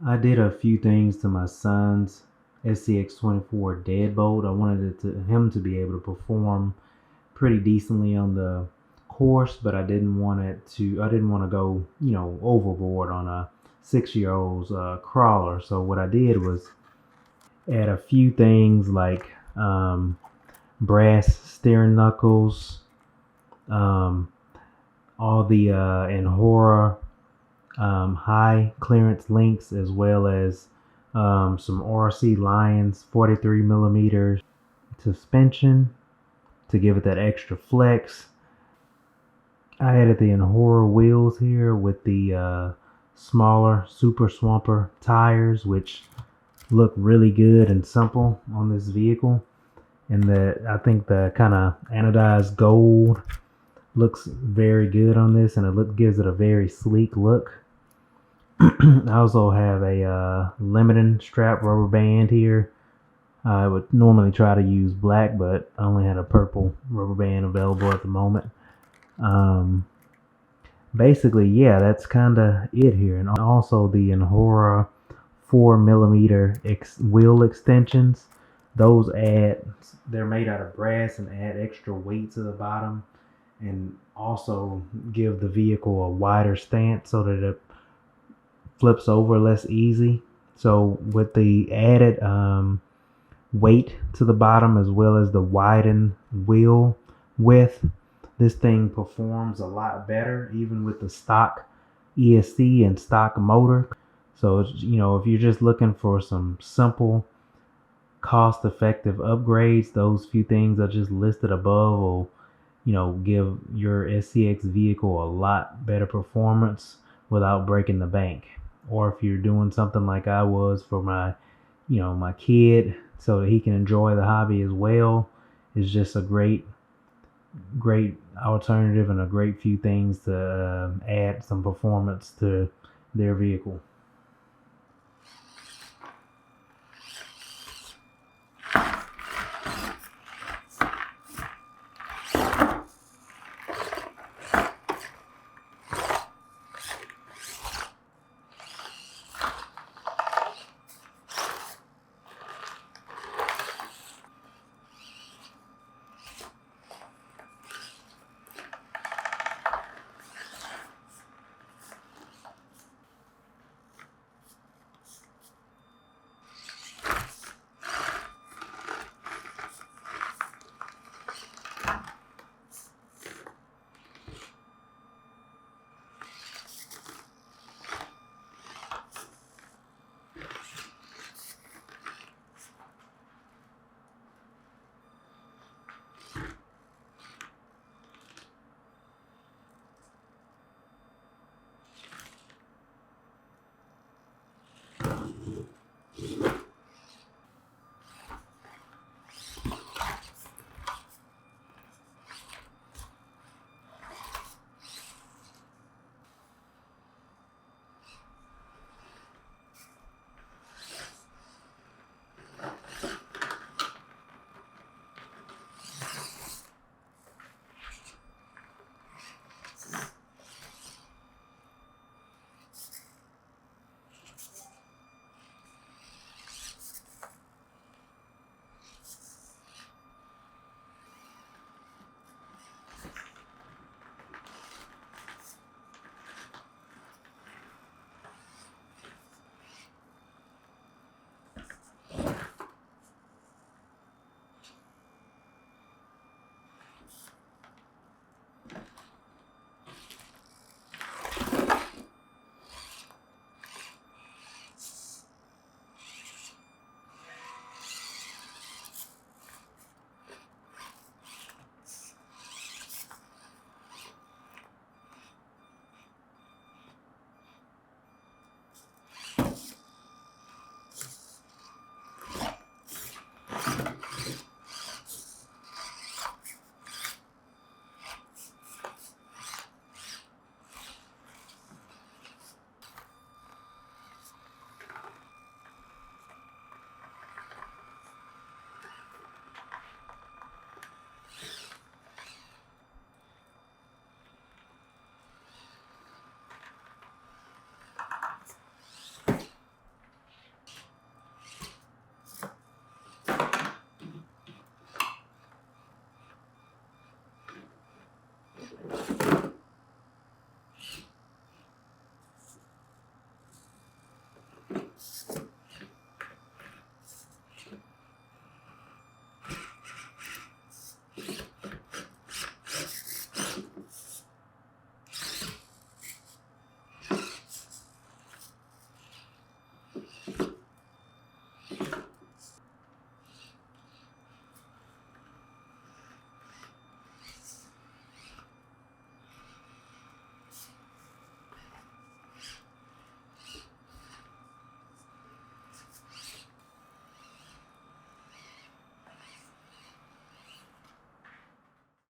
I did a few things to my son's SCX24 Deadbolt. I wanted him to be able to perform pretty decently on the course, but I didn't want to go, overboard on a 6-year-old's crawler. So what I did was add a few things like brass steering knuckles, um, all the Injora high clearance links, as well as some RC Lions 43 millimeters suspension to give it that extra flex. I added the Injora wheels here with the smaller Super Swamper tires, which look really good and simple on this vehicle. And I think the kind of anodized gold looks very good on this, and gives it a very sleek look. I also have a limiting strap rubber band here. I would normally try to use black, but I only had a purple rubber band available at the moment. Basically, yeah, that's kind of it here. And also the Injora 4mm wheel extensions. They're made out of brass and add extra weight to the bottom, and also give the vehicle a wider stance so that it flips over less easy. So with the added weight to the bottom, as well as the widened wheel width, this thing performs a lot better even with the stock ESC and stock motor. So if you're just looking for some simple cost-effective upgrades, those few things I just listed above will give your SCX vehicle a lot better performance without breaking the bank. Or if you're doing something like I was for my kid, so that he can enjoy the hobby as well, is just a great alternative and a great few things to add some performance to their vehicle.